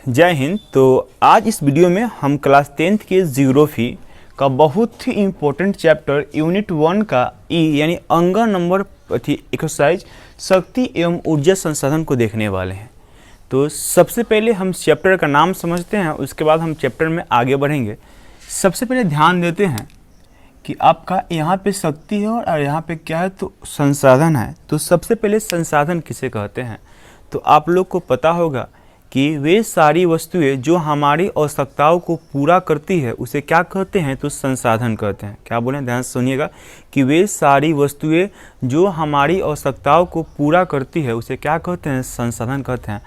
जय हिंद। तो आज इस वीडियो में हम क्लास 10th के ज्योग्राफी का बहुत ही इम्पोर्टेंट चैप्टर यूनिट 1 का ई यानी अंग नंबर एक्सरसाइज शक्ति एवं ऊर्जा संसाधन को देखने वाले हैं। तो सबसे पहले हम चैप्टर का नाम समझते हैं, उसके बाद हम चैप्टर में आगे बढ़ेंगे। सबसे पहले ध्यान देते हैं कि आपका यहाँ पे शक्ति है और यहाँ पे क्या है, तो संसाधन है। तो सबसे पहले संसाधन किसे कहते हैं, तो आप लोग को पता होगा कि वे सारी वस्तुएं जो हमारी आवश्यकताओं को पूरा करती है उसे क्या कहते हैं, तो संसाधन कहते हैं। क्या बोलें, ध्यान से सुनिएगा कि वे सारी वस्तुएं जो हमारी आवश्यकताओं को पूरा करती है उसे क्या कहते हैं, संसाधन कहते हैं।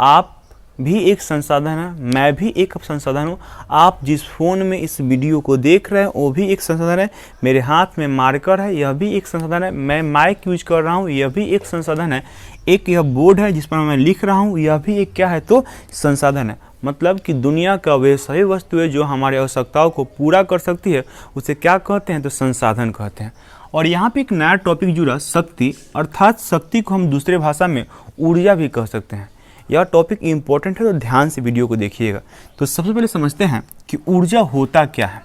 आप भी एक संसाधन है, मैं भी एक संसाधन हूँ। आप जिस फ़ोन में इस वीडियो को देख रहे हैं वो भी एक संसाधन है। मेरे हाथ में मार्कर है, यह भी एक संसाधन है। मैं माइक यूज कर रहा हूँ, यह भी एक संसाधन है। एक यह बोर्ड है जिस पर मैं लिख रहा हूँ, यह भी एक क्या है, तो संसाधन है। मतलब कि दुनिया का वे सभी वस्तुएं जो हमारी आवश्यकताओं को पूरा कर सकती है उसे क्या कहते हैं, तो संसाधन कहते हैं। और यहाँ पे एक नया टॉपिक जुड़ा, शक्ति, अर्थात शक्ति को हम दूसरे भाषा में ऊर्जा भी कह सकते हैं। यह टॉपिक इम्पोर्टेंट है, तो ध्यान से वीडियो को देखिएगा। तो सबसे पहले समझते हैं कि ऊर्जा होता क्या है।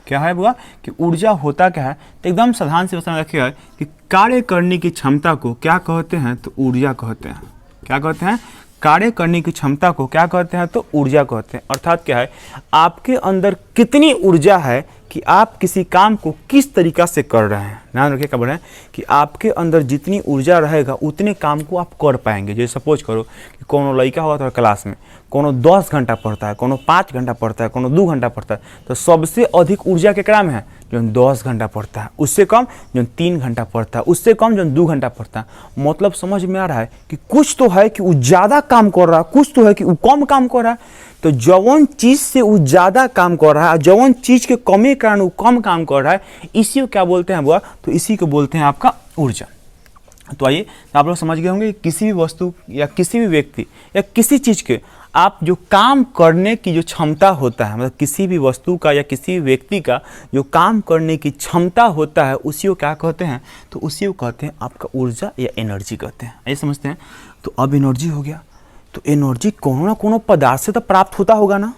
क्या है बुआ कि ऊर्जा होता क्या है, तो एकदम साधारण से समझ रखिएगा कि कार्य करने की क्षमता को क्या कहते हैं, तो ऊर्जा कहते हैं। क्या कहते हैं, कार्य करने की क्षमता को क्या कहते हैं, तो ऊर्जा कहते हैं। अर्थात क्या है, आपके अंदर कितनी ऊर्जा है कि आप किसी काम को किस तरीका से कर रहे हैं। ध्यान रखिए क्या बोल रहे हैं कि आपके अंदर जितनी ऊर्जा रहेगा उतने काम को आप कर पाएंगे। जैसे सपोज करो कि कोनो लड़का होगा तो क्लास में कोनो 10 घंटा पढ़ता है, कोनो 5 घंटा पढ़ता है, कोनो 2 घंटा पढ़ता है, तो सबसे अधिक ऊर्जा केकरा में है, जो 10 घंटा पढ़ता है। उससे कम जो 3 घंटा पढ़ता है, उससे कम जो 2 घंटा पढ़ता है। मतलब समझ में आ रहा है कि कुछ तो है कि वो ज़्यादा काम कर रहा है, कुछ तो है कि वो कम काम कर रहा है। तो जवन चीज़ से वो ज़्यादा काम कर रहा है, जवन चीज़ के कमी के कारण वो कम काम कर रहा है, इसी को क्या बोलते हैं बुआ, तो इसी को बोलते हैं आपका ऊर्जा। तो आइए, तो आप लोग समझ गए होंगे किसी भी वस्तु या किसी भी व्यक्ति या किसी चीज़ के आप जो काम करने की जो क्षमता होता है, मतलब किसी भी वस्तु का या किसी भी व्यक्ति का जो काम करने की क्षमता होता है उसी को क्या कहते हैं, तो उसी को कहते हैं आपका ऊर्जा या एनर्जी कहते हैं। आइए समझते हैं। तो अब एनर्जी हो गया, तो एनर्जी कोनो ना कोनो पदार्थ से तो प्राप्त होता होगा ना,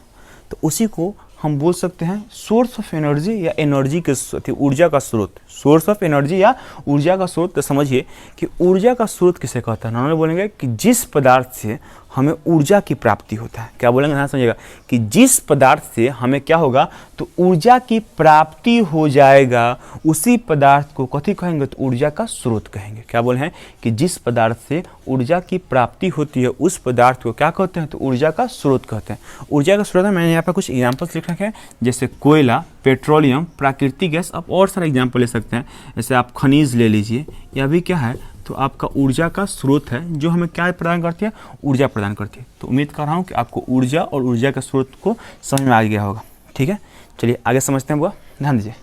तो उसी को हम बोल सकते हैं सोर्स ऑफ एनर्जी या एनर्जी के ऊर्जा का स्रोत। सोर्स ऑफ एनर्जी या ऊर्जा का स्रोत। तो समझिए कि ऊर्जा का स्रोत किसे कहता है। उन्होंने बोलेंगे कि जिस पदार्थ से हमें ऊर्जा की प्राप्ति होता है। क्या बोलेंगे, ध्यान समझिएगा कि जिस पदार्थ से हमें क्या होगा, तो ऊर्जा की प्राप्ति हो जाएगा, उसी पदार्थ को कथी कहेंगे, तो ऊर्जा का स्रोत कहेंगे। क्या बोले हैं कि जिस पदार्थ से ऊर्जा की प्राप्ति होती है उस पदार्थ को क्या कहते हैं, तो ऊर्जा का स्रोत कहते हैं। ऊर्जा का स्रोत है, मैंने यहाँ पर कुछ एग्जाम्पल्स लिख रखे हैं, जैसे कोयला, पेट्रोलियम, प्राकृतिक गैस। आप और सारे एग्जाम्पल ले सकते हैं, जैसे आप खनिज ले लीजिए। यह भी क्या है, तो आपका ऊर्जा का स्रोत है जो हमें क्या प्रदान करती है, ऊर्जा प्रदान करती है। तो उम्मीद कर रहा हूँ कि आपको ऊर्जा और ऊर्जा का स्रोत को समझ में आ गया होगा। ठीक है, चलिए आगे समझते हैं बुआ, ध्यान दीजिए।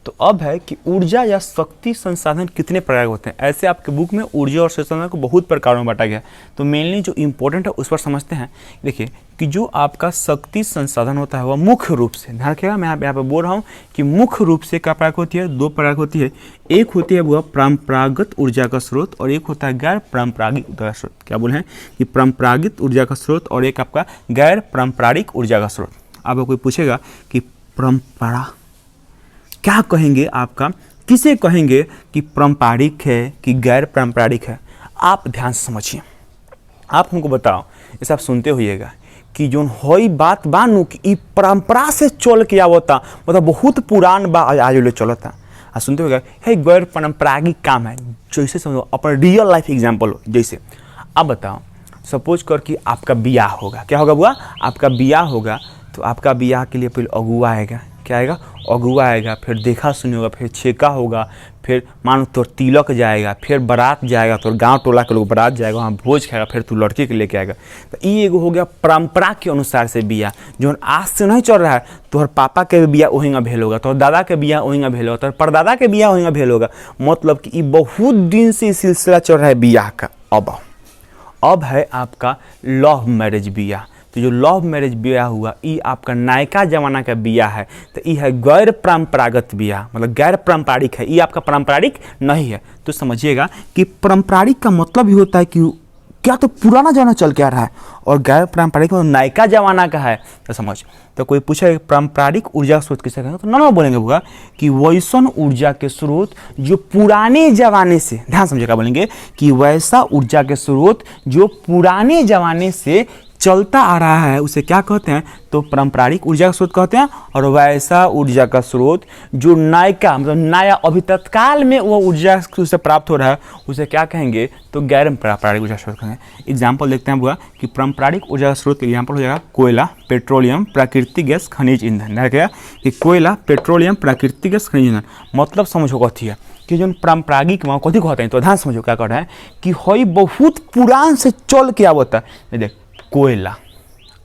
तो अब है कि ऊर्जा या शक्ति संसाधन कितने प्रकार के होते हैं। ऐसे आपके बुक में ऊर्जा और संसाधन को बहुत प्रकारों में बांटा गया है। तो मेनली जो इंपॉर्टेंट है उस पर समझते हैं। देखिए कि जो आपका शक्ति संसाधन होता है वह मुख्य रूप से, ध्यान रखिएगा, मैं यहाँ पे बोल रहा हूँ कि मुख्य रूप से क्या प्रकार होती है, 2 प्रकार होती है। एक होती है वह परंपरागत ऊर्जा का स्रोत और एक होता है गैर परंपरागत ऊर्जा का स्रोत। क्या बोले हैं कि परंपरागत ऊर्जा का स्रोत और एक आपका गैर पारंपरिक ऊर्जा का स्रोत। अब कोई पूछेगा कि परंपरा क्या कहेंगे, आपका किसे कहेंगे कि पारंपरिक है कि गैर पारंपरिक है। आप ध्यान से समझिए, आप हमको बताओ, जैसे आप सुनते होइएगा कि जो हई बात बानू कि ई परंपरा से चल के आवता, मतलब बहुत पुरान बा आज ले चलता। आ सुनते होगा है गैर पारंपरिक काम है। जैसे समझो अपना रियल लाइफ एग्जाम्पल हो, जैसे अब बताओ सपोज कर कि आपका बियाह होगा। क्या होगा बुआ, आपका बियाह होगा, तो आपका बियाह के लिए पहले अगुआ आएगा। क्या आएगा, अगुआ आएगा, फिर देखा सुनी होगा, फिर छेका होगा, फिर मानो तोर तिलक जाएगा, फिर बारात जाएगा, तोर गांव टोला के लोग बारात जाएगा, वहाँ भोज खाएगा, फिर तू लड़के के लेके आएगा। तो ये एगो हो गया परंपरा के अनुसार से बियाह, जो आज से नहीं चल रहा है। तोहर पापा के बियाह वहीं भेल होगा, तोहर दादा के बियाह वहीं भेल होगा, तोहर परदादा के बियाह वहीं भेल होगा। मतलब कि ये बहुत दिन से सिलसिला चल रहा है बियाह का। अब है आपका लव मैरिज बियाह। तो जो लव मैरिज ब्याह हुआ ये आपका नायका जमाना का ब्याह है। तो ये है गैर परंपरागत ब्याह, मतलब गैर पारंपरिक है, ये आपका पारंपरिक नहीं है। तो समझिएगा कि पारंपरिक का मतलब ही होता है कि क्या तो पुराना जमाना चल के आ रहा है, और गैर पारंपरिक मतलब नयका जमाना का है। तो समझ, तो कोई पूछे पारंपरिक ऊर्जा स्रोत किसे कहेंगे, तो ना बोलेंगे होगा कि वैसन ऊर्जा के स्रोत जो पुराने जमाने से, ध्यान समझेगा, बोलेंगे कि वैसा ऊर्जा के स्रोत जो पुराने जमाने से चलता आ रहा है उसे क्या कहते हैं, तो पारंपरिक ऊर्जा का स्रोत कहते हैं। और वैसा ऊर्जा का स्रोत जो नयका मतलब नया अभी तत्काल में वो ऊर्जा से प्राप्त हो रहा है उसे क्या कहेंगे, तो गैर पारंपरिक ऊर्जा स्रोत कहेंगे। एग्जाम्पल देखते हैं बुआ कि पारंपरिक ऊर्जा स्रोत के एग्जाम्पल हो जाएगा कोयला, पेट्रोलियम, प्राकृतिक गैस, खनिज ईंधन। देखिए कि कोयला, पेट्रोलियम, प्राकृतिक गैस, खनिज ईंधन, मतलब समझो कथी है कि जो पारंपरिक वहाँ कथी कहते हैं, तो ध्यान समझो क्या कर रहे हैं कि हई बहुत पुरान से चल के आवता है। देख कोयला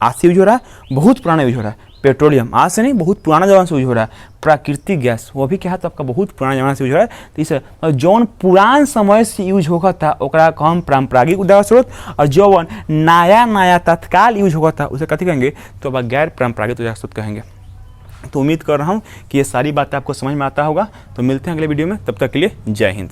आज से यूज हो रहा है, बहुत पुराना यूज हो रहा है। पेट्रोलियम आज से नहीं, बहुत पुराना जमाना से यूज हो रहा है। प्राकृतिक गैस वो भी क्या है, तो आपका बहुत पुराना जमाना से यूज हो रहा है। तो इस जौन पुरान समय से यूज होगा था ओकरा हम पारंपरिक ऊर्जा स्रोत, और जौन नया नया तत्काल यूज होगा था उसे कथी कहेंगे, तो अब गैर पारंपरिक ऊर्जा स्रोत कहेंगे। तो उम्मीद कर रहा हूँ कि ये सारी बातें आपको समझ में आता होगा। तो मिलते हैं अगले वीडियो में, तब तक के लिए जय हिंद।